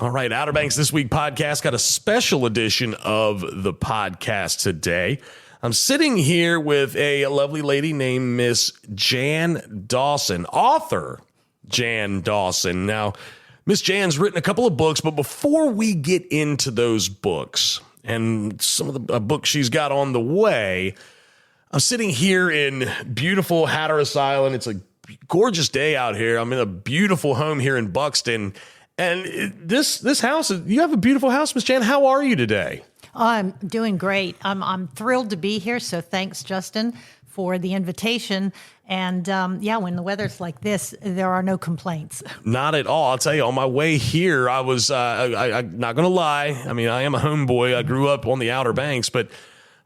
All right, Outer Banks This Week podcast got a special edition of the podcast today. I'm sitting here with a lovely lady named Miss Jan Dawson, author Jan Dawson. Now, Miss Jan's written a couple of books, but before we get into those books and some of the books she's got on the way, I'm sitting here in beautiful Hatteras Island. It's a gorgeous day out here. I'm in a beautiful home here in Buxton. And this house, you have a beautiful house, Miss Jan. How are you today? I'm doing great. I'm thrilled to be here. So thanks, Justin, for the invitation. And when the weather's like this, there are no complaints. Not at all. I'll tell you, on my way here, I was, I'm not going to lie. I mean, I am a homeboy. I grew up on the Outer Banks, but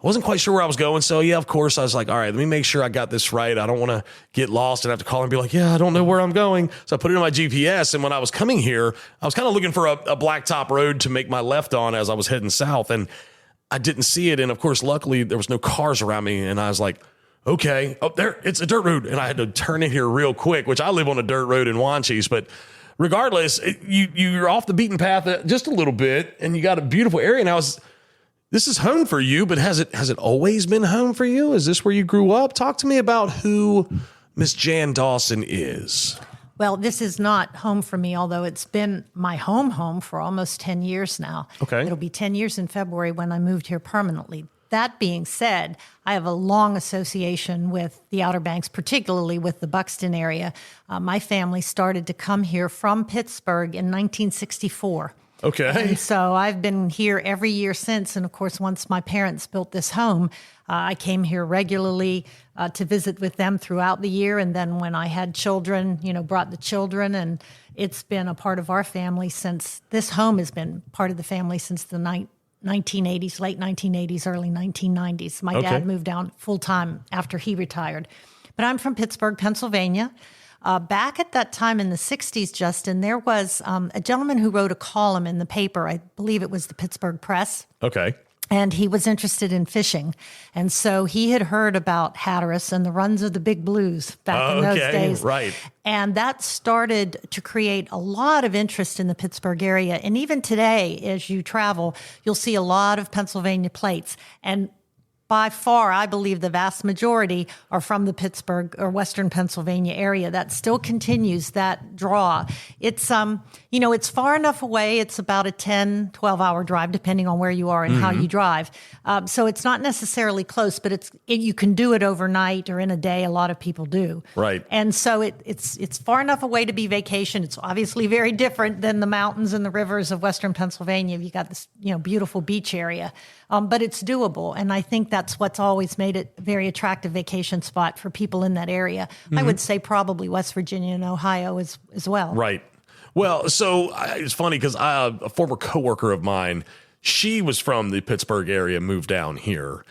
I wasn't quite sure where I was going. So, yeah, of course, I was like, all right, let me make sure I got this right. I don't want to get lost and have to call and be like, yeah, I don't know where I'm going. So I put it in my GPS. And when I was coming here, I was kind of looking for a blacktop road to make my left on as I was heading south. And I didn't see it. And, of course, luckily, there was no cars around me. And I was like, okay, oh, there, it's a dirt road. And I had to turn in here real quick, which I live on a dirt road in Wanchese. But regardless, you're off the beaten path just a little bit. And you got a beautiful area. Now, this is home for you, but has it always been home for you? Is this where you grew up? Talk to me about who Miss Jan Dawson is. Well, this is not home for me, although it's been my home for almost 10 years now. Okay. It'll be 10 years in February when I moved here permanently. That being said, I have a long association with the Outer Banks, particularly with the Buxton area. My family started to come here from Pittsburgh in 1964. Okay. And so I've been here every year since. And of course, once my parents built this home, I came here regularly to visit with them throughout the year. And then when I had children, brought the children. And it's been a part of our family since this home has been part of the family since the 1980s, late 1980s, early 1990s. My dad moved down full time after he retired. But I'm from Pittsburgh, Pennsylvania. Back at that time in the 60s, Justin, there was a gentleman who wrote a column in the paper. I believe it was the Pittsburgh Press. Okay. And he was interested in fishing. And so he had heard about Hatteras and the runs of the Big Blues back in those days. Right. And that started to create a lot of interest in the Pittsburgh area. And even today, as you travel, you'll see a lot of Pennsylvania plates. And by far, I believe the vast majority are from the Pittsburgh or Western Pennsylvania area. That still continues that draw. It's, it's far enough away. It's about a 10, 12-hour drive, depending on where you are and how you drive. So it's not necessarily close, but you can do it overnight or in a day. A lot of people do. Right. And so it's far enough away to be vacation. It's obviously very different than the mountains and the rivers of Western Pennsylvania. You got this, beautiful beach area. But it's doable. And I think that's what's always made it a very attractive vacation spot for people in that area. I would say probably West Virginia and Ohio as well. Right. Well, so it's funny because a former coworker of mine, she was from the Pittsburgh area, moved down here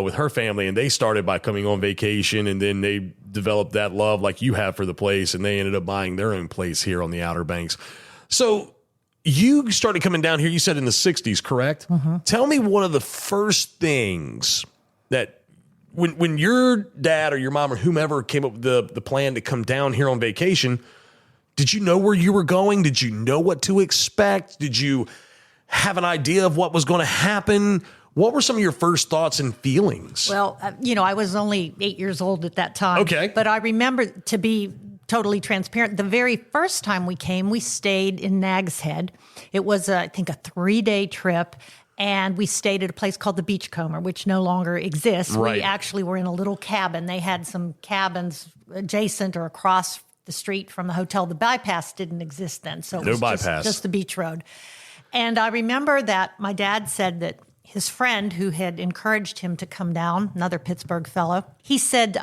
with her family, and they started by coming on vacation, and then they developed that love like you have for the place, and they ended up buying their own place here on the Outer Banks. So you started coming down here, you said in the 60s, correct? Mm-hmm. Tell me one of the first things that when your dad or your mom or whomever came up with the plan to come down here on vacation, did you know where you were going? Did you know what to expect? Did you have an idea of what was going to happen? What were some of your first thoughts and feelings? Well, I was only 8 years old at that time. Okay. But I remember, to be totally transparent, the very first time we came, we stayed in Nags Head. It was, I think, a 3-day trip. And we stayed at a place called the Beachcomber, which no longer exists. Right. We actually were in a little cabin. They had some cabins adjacent or across the street from the hotel. The bypass didn't exist then. So it was just the beach road. And I remember that my dad said that his friend who had encouraged him to come down, another Pittsburgh fellow, he said,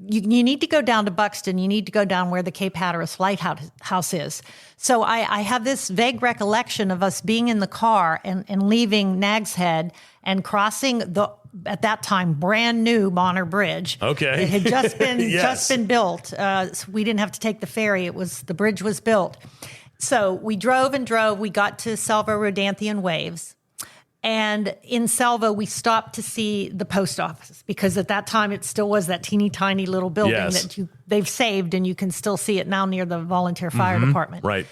you need to go down to Buxton. You need to go down where the Cape Hatteras Lighthouse is. So I have this vague recollection of us being in the car and leaving Nags Head and crossing the, at that time, brand new Bonner Bridge. Okay. It had just been Yes. just been built. So we didn't have to take the ferry. The bridge was built. So we drove and drove. We got to Salvo Rodanthian Waves. And in Salvo, we stopped to see the post office because at that time it still was that teeny tiny little building Yes. that they've saved, and you can still see it now near the volunteer fire department. Right.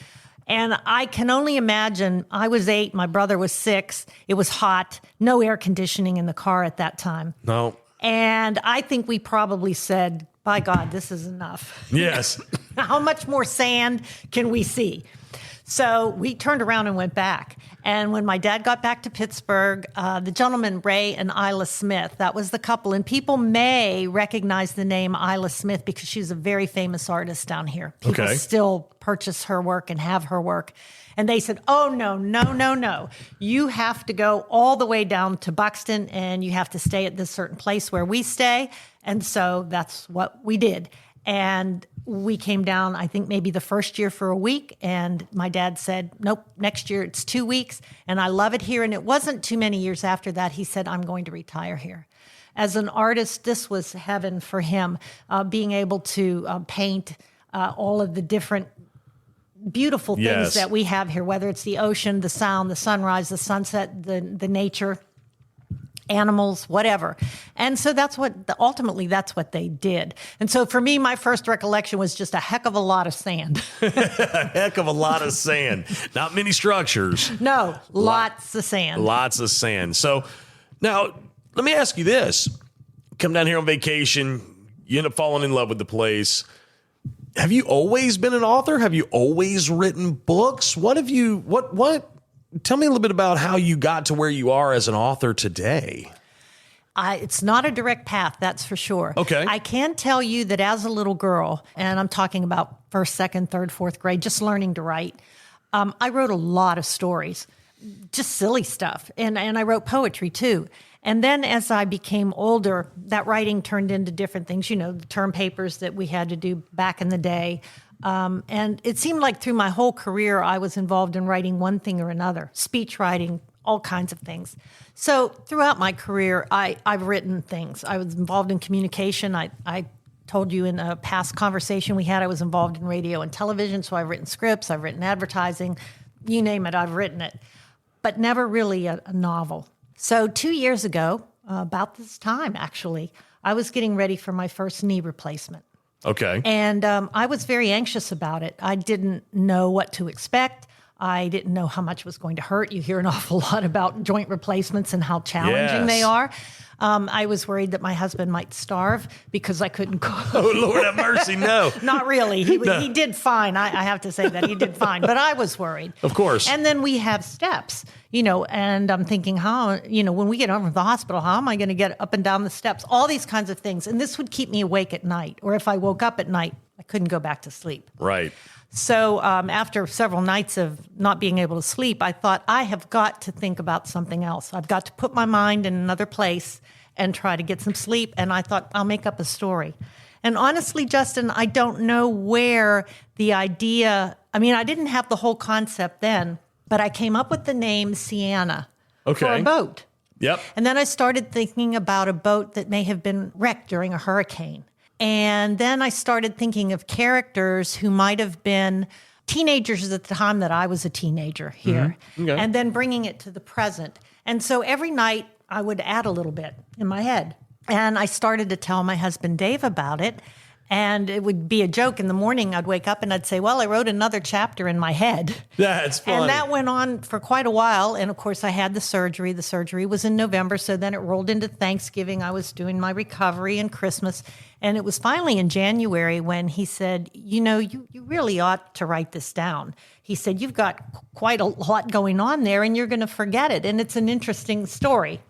And I can only imagine, I was 8, my brother was 6. It was hot, no air conditioning in the car at that time. No. And I think we probably said, by God, this is enough. Yes. How much more sand can we see? So we turned around and went back. And when my dad got back to Pittsburgh, the gentleman, Ray and Isla Smith, that was the couple. And people may recognize the name Isla Smith because she's a very famous artist down here. People still purchase her work and have her work. And they said, oh, no. You have to go all the way down to Buxton and you have to stay at this certain place where we stay. And so that's what we did. And we came down, I think maybe the first year for a week. And my dad said, nope, next year it's 2 weeks. And I love it here. And it wasn't too many years after that, he said, I'm going to retire here. As an artist, this was heaven for him, being able to paint all of the different beautiful things that we have here, whether it's the ocean, the sound, the sunrise, the sunset, the nature, animals, whatever. And so ultimately that's what they did. And so for me, my first recollection was just a heck of a lot of sand. A heck of a lot of sand. Not many structures. No, lots of sand. Lots of sand. So now let me ask you this. Come down here on vacation, you end up falling in love with the place. Have you always been an author? Have you always written books? What tell me a little bit about how you got to where you are as an author today. It's not a direct path, that's for sure. Okay. I can tell you that as a little girl, and I'm talking about first, second, third, fourth grade, just learning to write, I wrote a lot of stories, just silly stuff. And I wrote poetry too. And then as I became older, that writing turned into different things, the term papers that we had to do back in the day. And it seemed like through my whole career, I was involved in writing one thing or another, speech writing, all kinds of things. So throughout my career, I've written things. I was involved in communication. I told you in a past conversation we had, I was involved in radio and television. So I've written scripts, I've written advertising, you name it, I've written it, but never really a novel. So 2 years ago, about this time, actually, I was getting ready for my first knee replacement. Okay. And I was very anxious about it. I didn't know what to expect. I didn't know how much was going to hurt. You hear an awful lot about joint replacements and how challenging they are. I was worried that my husband might starve because I couldn't cook. Oh, Lord have mercy, no. Not really. He did fine. I have to say that he did fine. But I was worried. Of course. And then we have steps, and I'm thinking when we get home from the hospital, how am I going to get up and down the steps? All these kinds of things. And this would keep me awake at night. Or if I woke up at night, I couldn't go back to sleep. Right. So after several nights of not being able to sleep, I thought, I have got to think about something else. I've got to put my mind in another place and try to get some sleep. And I thought, I'll make up a story. And honestly, Justin, I don't know where the idea, I didn't have the whole concept then, but I came up with the name Sienna for a boat. Yep. And then I started thinking about a boat that may have been wrecked during a hurricane. And then I started thinking of characters who might have been teenagers at the time that I was a teenager here, and then bringing it to the present. And so every night I would add a little bit in my head. And I started to tell my husband, Dave, about it. And it would be a joke. In the morning, I'd wake up and I'd say, well, I wrote another chapter in my head. That's funny. And that went on for quite a while. And of course, I had the surgery. The surgery was in November. So then it rolled into Thanksgiving. I was doing my recovery and Christmas. And it was finally in January when he said, you really ought to write this down. He said, you've got quite a lot going on there and you're going to forget it. And it's an interesting story.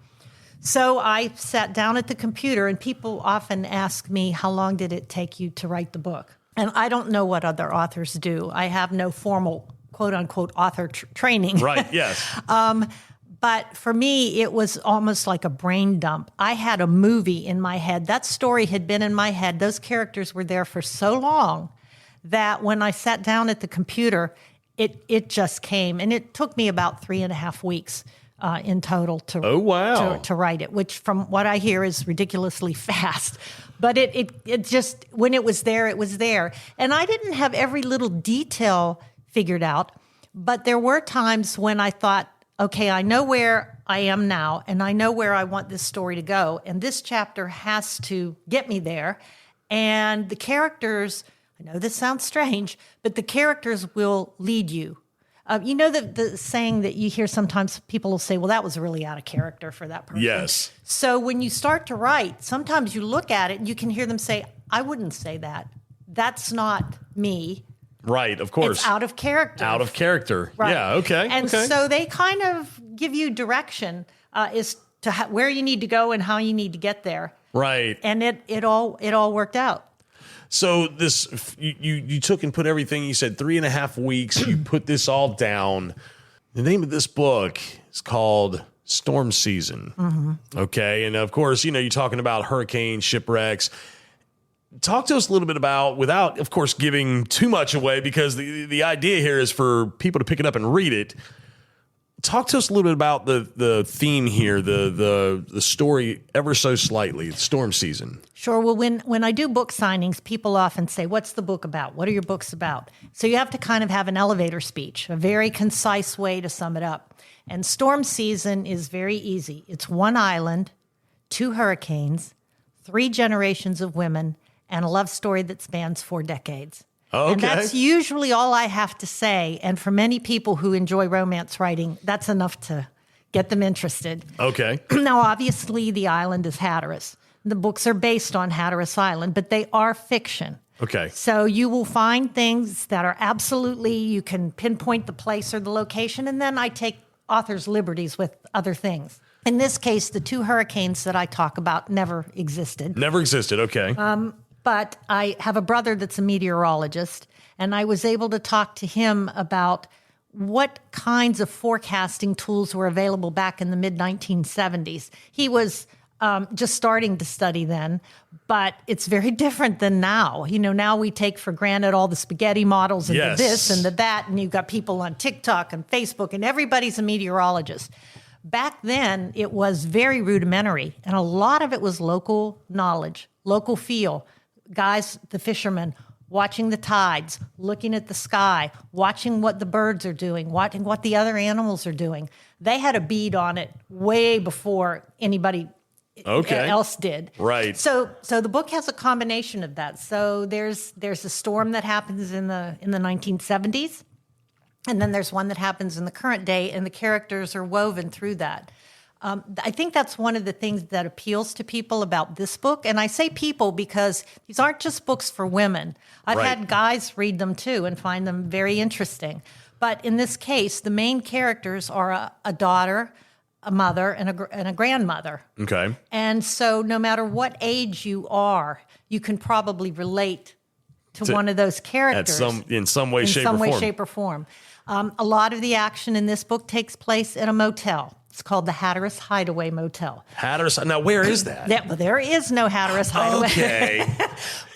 So I sat down at the computer, and people often ask me, how long did it take you to write the book? And I don't know what other authors do. I have no formal, quote unquote, author training. Right, yes. But for me, it was almost like a brain dump. I had a movie in my head. That story had been in my head. Those characters were there for so long that when I sat down at the computer, it just came. And it took me about 3.5 weeks. In total to write it, which from what I hear is ridiculously fast. But it just, when it was there, it was there. And I didn't have every little detail figured out, but there were times when I thought, okay, I know where I am now, and I know where I want this story to go, and this chapter has to get me there. And the characters, I know this sounds strange, but the characters will lead you You know the saying that you hear sometimes people will say, well, that was really out of character for that person. Yes. So when you start to write, sometimes you look at it and you can hear them say, I wouldn't say that. That's not me. Right, of course. It's out of character. Out of character. Right. Yeah, okay. And so they kind of give you direction as to where you need to go and how you need to get there. Right. And it all worked out. So this, you took and put everything, you said 3.5 weeks, you put this all down. The name of this book is called Storm Season. Mm-hmm. Okay. And of course, you're talking about hurricanes, shipwrecks. Talk to us a little bit about, without, of course, giving too much away, because the idea here is for people to pick it up and read it. Talk to us a little bit about the theme here, the story ever so slightly, Storm Season. Sure. Well, when I do book signings, people often say, what's the book about? What are your books about? So you have to kind of have an elevator speech, a very concise way to sum it up. And Storm Season is very easy. It's one island, 2 hurricanes, 3 generations of women, and a love story that spans 4 decades. Okay. And that's usually all I have to say. And for many people who enjoy romance writing, that's enough to get them interested. Okay. Now, obviously, the island is Hatteras. The books are based on Hatteras Island, but they are fiction. Okay. So you will find things that are absolutely, you can pinpoint the place or the location, and then I take authors' liberties with other things. In this case, the 2 hurricanes that I talk about never existed. Never existed. Okay. But I have a brother that's a meteorologist, and I was able to talk to him about what kinds of forecasting tools were available back in the mid-1970s. He was just starting to study then, but it's very different than now. Now we take for granted all the spaghetti models and Yes. the this and the that, and you've got people on TikTok and Facebook, and everybody's a meteorologist. Back then, it was very rudimentary, and a lot of it was local knowledge, local feel. Guys, the fishermen, watching the tides, looking at the sky, watching what the birds are doing, watching what the other animals are doing. They had a bead on it way before anybody else did. Right. So the book has a combination of that. So there's a storm that happens in the 1970s, and then there's one that happens in the current day, and the characters are woven through that. I think that's one of the things that appeals to people about this book. And I say people because these aren't just books for women. I've had guys read them too and find them very interesting. But in this case, the main characters are a daughter, a mother, and a grandmother. Okay. And so no matter what age you are, you can probably relate to one of those characters. In some way, shape, or form. A lot of the action in this book takes place in a motel. It's called the Hatteras Hideaway Motel. Hatteras. Now, where is that? There is no Hatteras Hideaway. Okay.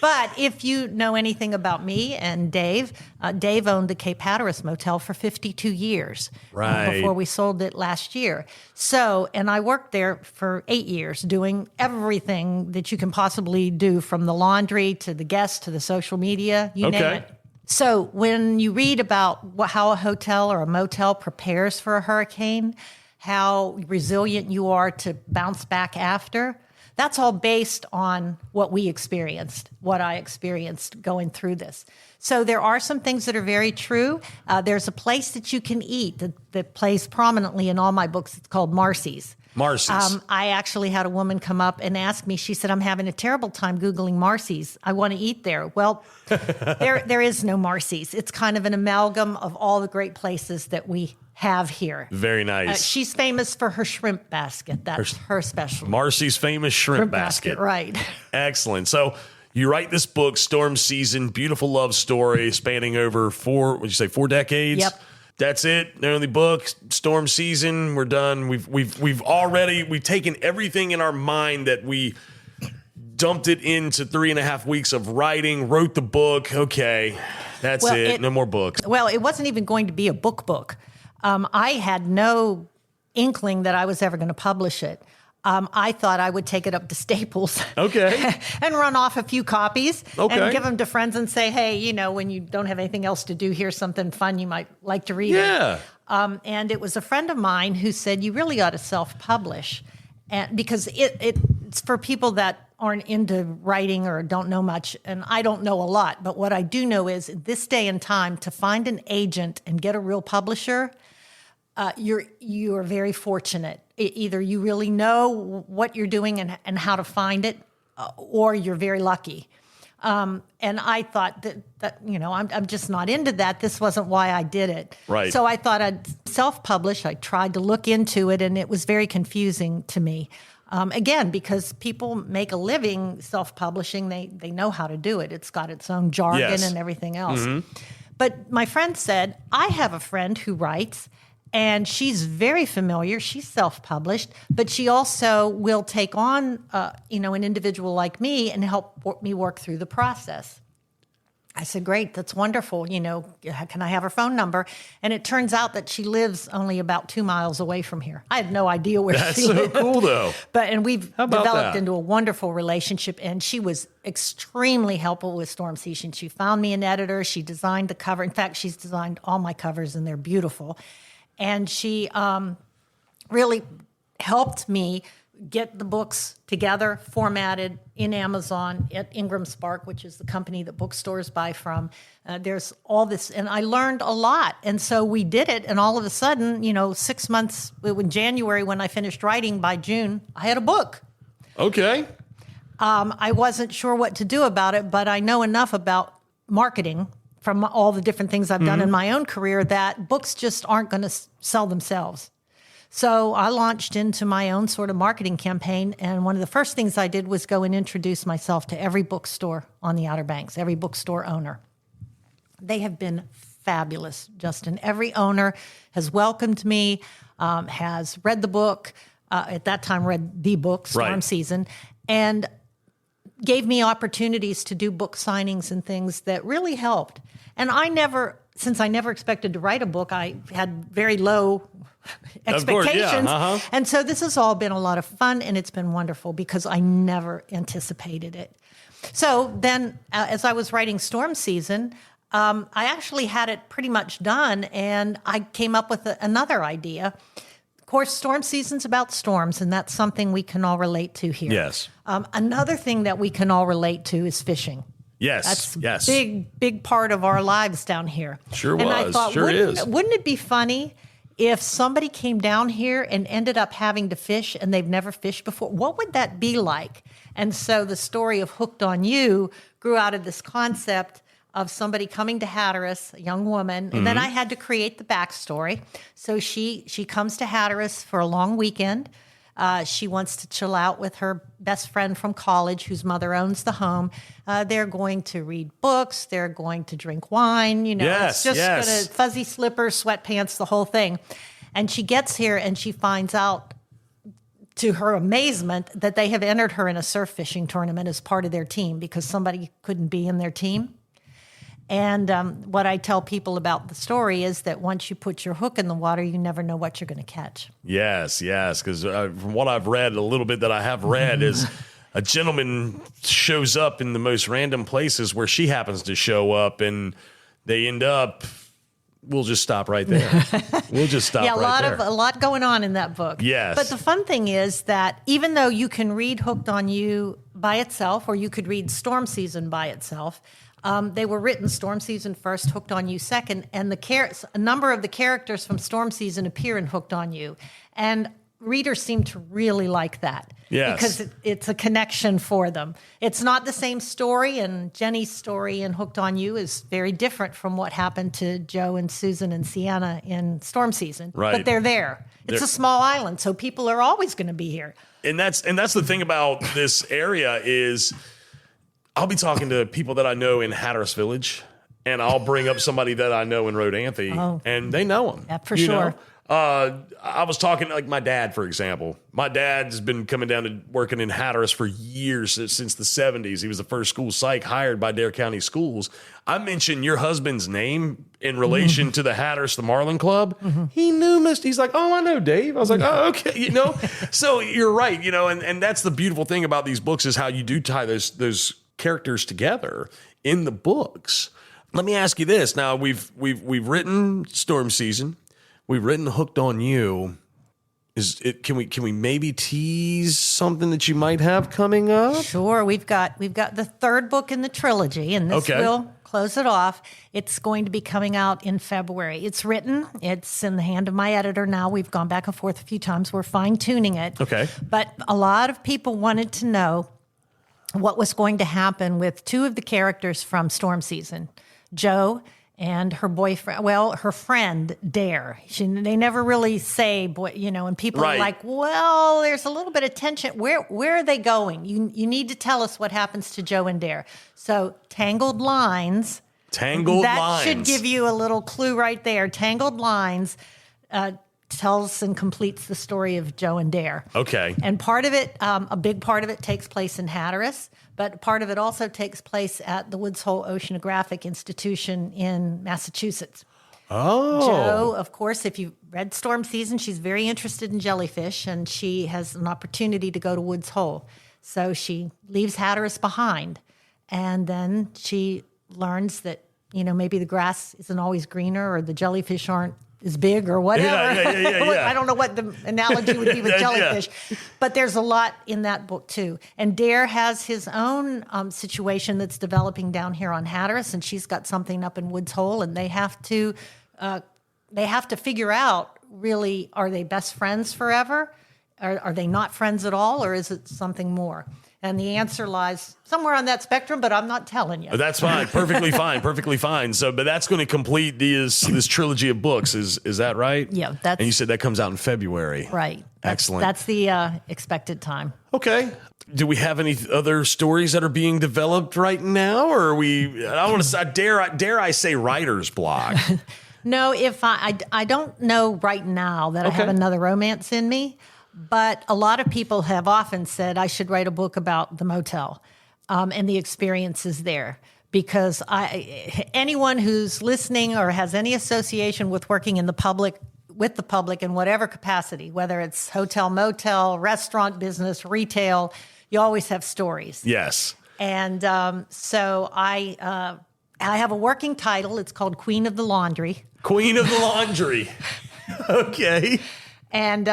But if you know anything about me and Dave, Dave owned the Cape Hatteras Motel for 52 years. Right. Before we sold it last year. And I worked there for 8 years doing everything that you can possibly do, from the laundry to the guests to the social media, you name it. So when you read about how a hotel or a motel prepares for a hurricane, how resilient you are to bounce back after, that's all based on what we experienced, what I experienced going through this. So there are some things that are very true. There's a place that you can eat that plays prominently in all my books. It's called Marcy's. Marcy's. I actually had a woman come up and ask me, she said, I'm having a terrible time Googling Marcy's. I want to eat there. Well, there is no Marcy's. It's kind of an amalgam of all the great places that we have here. Very nice. She's famous for her shrimp basket. That's her specialty. Marcy's famous shrimp basket. Right. Excellent. So you write this book, Storm Season, beautiful love story spanning over 4 decades? Yep. That's it. The only book, Storm Season. We're done. We've taken everything in our mind that we dumped it into 3.5 weeks of writing, wrote the book. Okay, that's it. No more books. Well, it wasn't even going to be a book. I had no inkling that I was ever going to publish it. I thought I would take it up to Staples. Okay. And run off a few copies. Okay. And give them to friends and say, hey, when you don't have anything else to do, here's something fun you might like to read. Yeah. And it was a friend of mine who said, you really ought to self-publish. And because for people that aren't into writing or don't know much, and I don't know a lot, but what I do know is this day and time, to find an agent and get a real publisher, you are very fortunate. Either you really know what you're doing and how to find it, or you're very lucky. And I thought that I'm just not into that. This wasn't why I did it. Right. So I thought I'd self-publish. I tried to look into it, and it was very confusing to me. Again, because people make a living self-publishing, they know how to do it. It's got its own jargon and everything else. But my friend said, I have a friend who writes, and she's very familiar. She's self-published, but she also will take on, an individual like me and help me work through the process. I said, great, that's wonderful. Can I have her phone number? And it turns out that she lives only about 2 miles away from here. I had no idea where she lived. That's so cool, though. And we've developed that? into a wonderful relationship. And she was extremely helpful with Storm Season. She found me an editor. She designed the cover. In fact, she's designed all my covers, and they're beautiful. And she really helped me get the books together, formatted in Amazon at Ingram Spark, which is the company that bookstores buy from. There's all this, and I learned a lot. And so we did it, and all of a sudden, 6 months, in January when I finished writing, by June, I had a book. Okay. I wasn't sure what to do about it, but I know enough about marketing from all the different things I've done in my own career that books just aren't going to sell themselves. So I launched into my own sort of marketing campaign, and one of the first things I did was go and introduce myself to every bookstore on the Outer Banks, every bookstore owner. They have been fabulous, Justin. Every owner has welcomed me, has read the book, at that time read the book, Storm Season, and gave me opportunities to do book signings and things that really helped. And since I never expected to write a book, I had very low expectations. And so this has all been a lot of fun, and it's been wonderful because I never anticipated it. So then as I was writing Storm Season, I actually had it pretty much done, and I came up with another idea. Of course, Storm Season's about storms, and that's something we can all relate to here. Yes. Another thing that we can all relate to is fishing. Yes. That's a big part of our lives down here. Sure and was. I thought, wouldn't it be funny if somebody came down here and ended up having to fish and they've never fished before? What would that be like? And so the story of Hooked on You grew out of this concept of somebody coming to Hatteras, a young woman, and then I had to create the backstory. So she comes to Hatteras for a long weekend. She wants to chill out with her best friend from college, whose mother owns the home. They're going to read books. They're going to drink wine. It's just going to fuzzy slippers, sweatpants, the whole thing. And she gets here and she finds out, to her amazement, that they have entered her in a surf fishing tournament as part of their team because somebody couldn't be in their team. And what I tell people about the story is that once you put your hook in the water, you never know what you're going to catch. Yes, because from what I've read, a little bit that I have read is a gentleman shows up in the most random places where she happens to show up, and they end up. We'll just stop right there. We'll just stop right there. A lot going on in that book. Yes. But the fun thing is that even though you can read Hooked on You by itself, or you could read Storm Season by itself, they were written Storm Season first, Hooked on You second, and a number of the characters from Storm Season appear in Hooked on You. And readers seem to really like that. Yes. Because it's a connection for them. It's not the same story, and Jenny's story in Hooked on You is very different from what happened to Joe and Susan and Sienna in Storm Season. Right. But they're there. It's a small island, so people are always going to be here. And that's the thing about this area is I'll be talking to people that I know in Hatteras Village, and I'll bring up somebody that I know in Rodanthe, and they know them. Yeah, for sure. I was talking like my dad, for example. My dad's been coming down to working in Hatteras for years, since the 70s. He was the first school psych hired by Dare County Schools. I mentioned your husband's name in relation to the Hatteras, the Marlin Club. He knew He's like, oh, I know Dave. I was like, oh, okay. So you're right. And that's the beautiful thing about these books is how you do tie those characters together in the books. Let me ask you this. Now we've written Storm Season. We've written Hooked on You. Can we maybe tease something that you might have coming up? Sure. We've got the third book in the trilogy, and this will close it off. It's going to be coming out in February. It's written. It's in the hand of my editor now. We've gone back and forth a few times. We're fine-tuning it. Okay. But a lot of people wanted to know what was going to happen with two of the characters from Storm Season, Jo and her boyfriend, her friend, Dare. They never really say, and people are like, well, there's a little bit of tension. Where are they going? You need to tell us what happens to Jo and Dare. So Tangled Lines. That should give you a little clue right there. Tangled Lines tells and completes the story of Jo and Dare. Okay. And part of it, a big part of it takes place in Hatteras, but part of it also takes place at the Woods Hole Oceanographic Institution in Massachusetts. Oh. Jo, of course, if you've read Storm Season, she's very interested in jellyfish, and she has an opportunity to go to Woods Hole. So she leaves Hatteras behind, and then she learns that, maybe the grass isn't always greener or the jellyfish aren't as big or whatever. Yeah. I don't know what the analogy would be with jellyfish, but there's a lot in that book too. And Dare has his own situation that's developing down here on Hatteras, and she's got something up in Woods Hole, and they have to figure out, really, are they best friends forever? Are they not friends at all, or is it something more? And the answer lies somewhere on that spectrum, but I'm not telling you. That's fine. Perfectly fine. So, but that's going to complete this trilogy of books. Is that right? Yeah. And you said that comes out in February. Right. Excellent. That's the expected time. Okay. Do we have any other stories that are being developed right now, or are we? I want to say, dare I say, writer's block? No, if I don't know right now that I have another romance in me. But a lot of people have often said I should write a book about the motel and the experiences there, because anyone who's listening or has any association with working in the public, with the public in whatever capacity, whether it's hotel, motel, restaurant business, retail, you always have stories. Yes. And so I have a working title. It's called Queen of the Laundry. Queen of the Laundry. Okay. And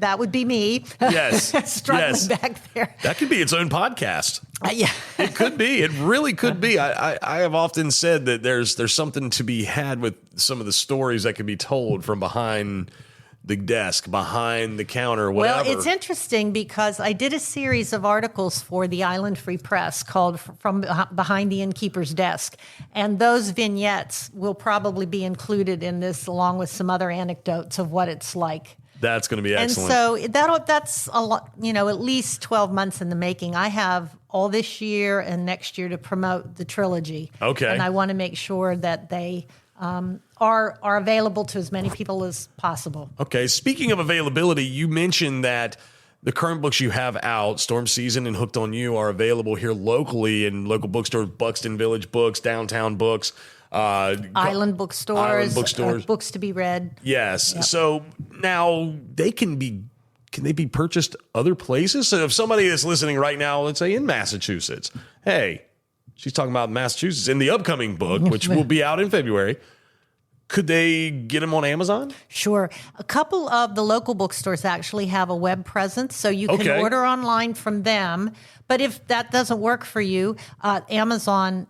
that would be me. Yes. Struggling back there. That could be its own podcast. Yeah. It could be. It really could be. I have often said that there's something to be had with some of the stories that can be told from behind the desk, behind the counter, whatever. Well, it's interesting because I did a series of articles for the Island Free Press called From Behind the Innkeeper's Desk. And those vignettes will probably be included in this, along with some other anecdotes of what it's like. That's going to be excellent. And so that's a lot, at least 12 months in the making. I have all this year and next year to promote the trilogy. Okay. And I want to make sure that they are available to as many people as possible. Okay. Speaking of availability, you mentioned that the current books you have out, Storm Season and Hooked on You, are available here locally in local bookstores, Buxton Village Books, Downtown Books. Island bookstores, books to be read. Yes. Yep. So now can they be purchased other places? So if somebody is listening right now, let's say in Massachusetts, hey, she's talking about Massachusetts in the upcoming book, which will be out in February. Could they get them on Amazon? Sure. A couple of the local bookstores actually have a web presence, so you can order online from them. But if that doesn't work for you, Amazon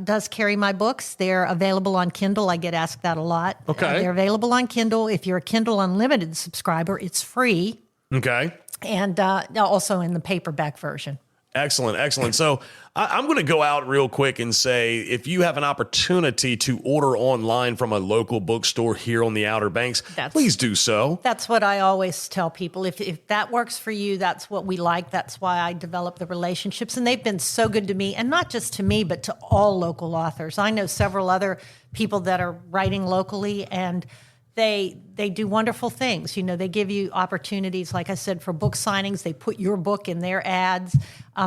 does carry my books. They're available on Kindle. I get asked that a lot. Okay. They're available on Kindle. If you're a Kindle Unlimited subscriber, it's free. Okay. And also in the paperback version. Excellent. So I'm going to go out real quick and say, if you have an opportunity to order online from a local bookstore here on the Outer Banks, please do so. That's what I always tell people. If that works for you, that's what we like. That's why I developed the relationships. And they've been so good to me, and not just to me, but to all local authors. I know several other people that are writing locally, and they do wonderful things. They give you opportunities, like I said, for book signings. They put your book in their ads.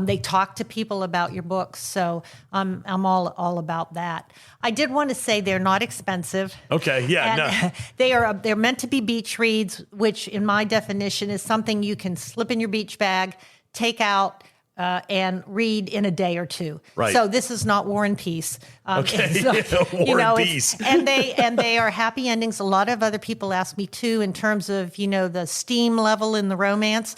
They talk to people about your books. So I'm all about that. I did want to say they're not expensive. Okay, yeah, no. They're meant to be beach reads, which in my definition is something you can slip in your beach bag, take out, and read in a day or two. Right. So this is not War and Peace. Okay, So, War and Peace. and they are happy endings. A lot of other people ask me too, in terms of the steam level in the romance.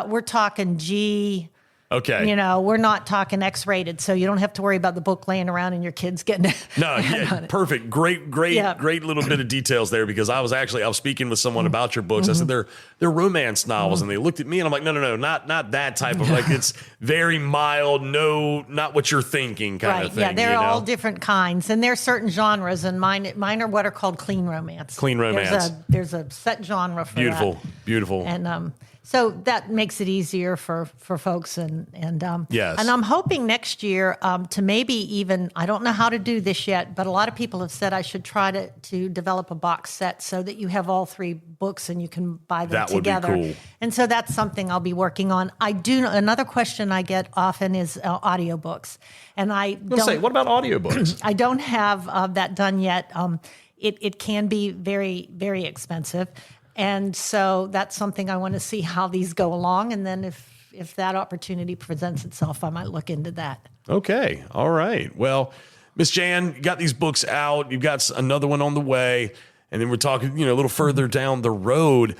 We're talking G. Okay. We're not talking X-rated, so you don't have to worry about the book laying around and your kids getting it. No, yeah, perfect. Great little bit of details there, because I was speaking with someone about your books. I said they're romance novels, and they looked at me and I'm like, no, not that type of, like, it's very mild, not what you're thinking kind of thing. Yeah, they're all different kinds, and there's certain genres, and mine are what are called clean romance. Clean romance. There's a set genre for that. Beautiful. And so that makes it easier for folks, and yes. And I'm hoping next year to maybe even, I don't know how to do this yet, but a lot of people have said I should try to develop a box set so that you have all 3 books and you can buy them together. That would be cool. And so that's something I'll be working on. Another question I get often is audiobooks, and what about audiobooks? I don't have that done yet. It can be very, very expensive. And so that's something I want to see how these go along. And then if that opportunity presents itself, I might look into that. Okay. All right. Well, Miss Jan, you got these books out. You've got another one on the way. And then we're talking, a little further down the road.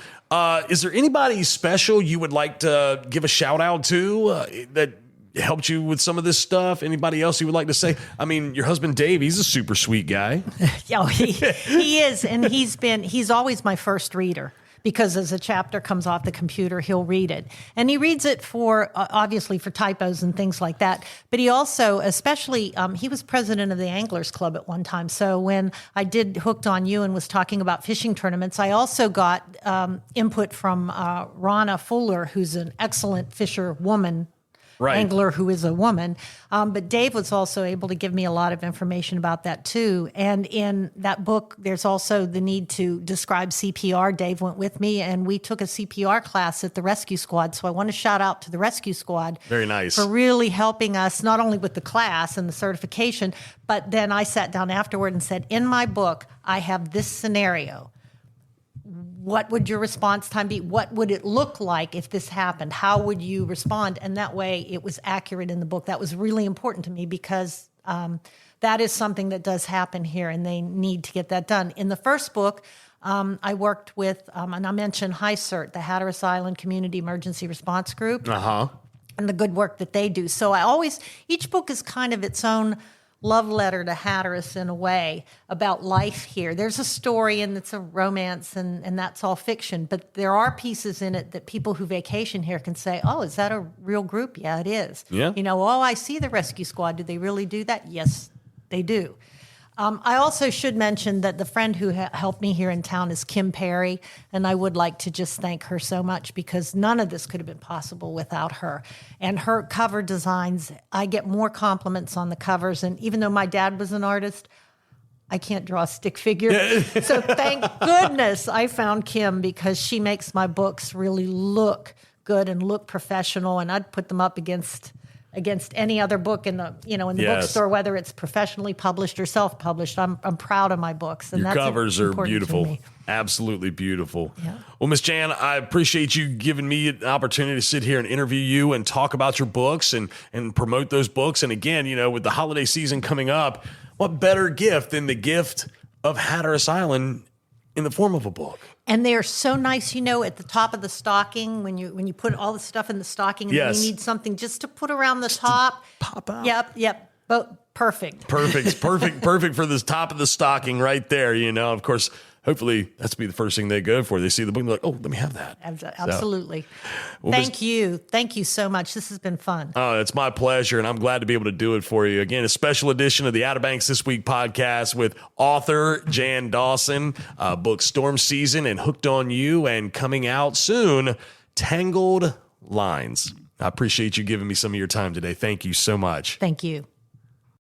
Is there anybody special you would like to give a shout out to that helped you with some of this stuff? Anybody else you would like to say? I mean, your husband, Dave, he's a super sweet guy. Yeah, he is. And he's always my first reader, because as a chapter comes off the computer, he'll read it. And he reads it obviously for typos and things like that. But he also, especially, he was president of the Anglers Club at one time. So when I did Hooked on You and was talking about fishing tournaments, I also got input from Rana Fuller, who's an excellent fisherwoman. Right. Angler who is a woman. But Dave was also able to give me a lot of information about that too. And in that book, there's also the need to describe CPR. Dave went with me and we took a CPR class at the Rescue Squad. So I want to shout out to the Rescue Squad. Very nice. For really helping us, not only with the class and the certification, but then I sat down afterward and said, in my book, I have this scenario. What would your response time be? What would it look like if this happened? How would you respond? And that way it was accurate in the book. That was really important to me, because that is something that does happen here and they need to get that done. In the first book, I worked with, and I mentioned HICERT, the Hatteras Island Community Emergency Response Group, and the good work that they do. So each book is kind of its own love letter to Hatteras in a way about life here. There's a story and it's a romance and that's all fiction, but there are pieces in it that people who vacation here can say, oh, is that a real group? Yeah, it is. Yeah. Oh, I see the Rescue Squad. Do they really do that? Yes, they do. I also should mention that the friend who helped me here in town is Kim Perry, and I would like to just thank her so much, because none of this could have been possible without her. And her cover designs, I get more compliments on the covers, and even though my dad was an artist, I can't draw a stick figure. So thank goodness I found Kim, because she makes my books really look good and look professional, and I'd put them up against any other book in the bookstore, whether it's professionally published or self-published. I'm proud of my books, and your that's covers are beautiful, to me. Absolutely beautiful. Yeah. Well, Miss Jan, I appreciate you giving me an opportunity to sit here and interview you and talk about your books and promote those books. And again, with the holiday season coming up, what better gift than the gift of Hatteras Island in the form of a book? And they're so nice, at the top of the stocking, when you put all the stuff in the stocking, and then you need something just to put around the top. Pop out. Yep. Perfect. Perfect for this top of the stocking right there. Of course, hopefully that's be the first thing they go for. They see the book and they're like, oh, let me have that. Absolutely. So, well, Thank you so much. This has been fun. Oh, it's my pleasure, and I'm glad to be able to do it for you. Again, a special edition of the Outer Banks This Week podcast with author Jan Dawson, book Storm Season and Hooked on You, and coming out soon, Tangled Lines. I appreciate you giving me some of your time today. Thank you so much. Thank you.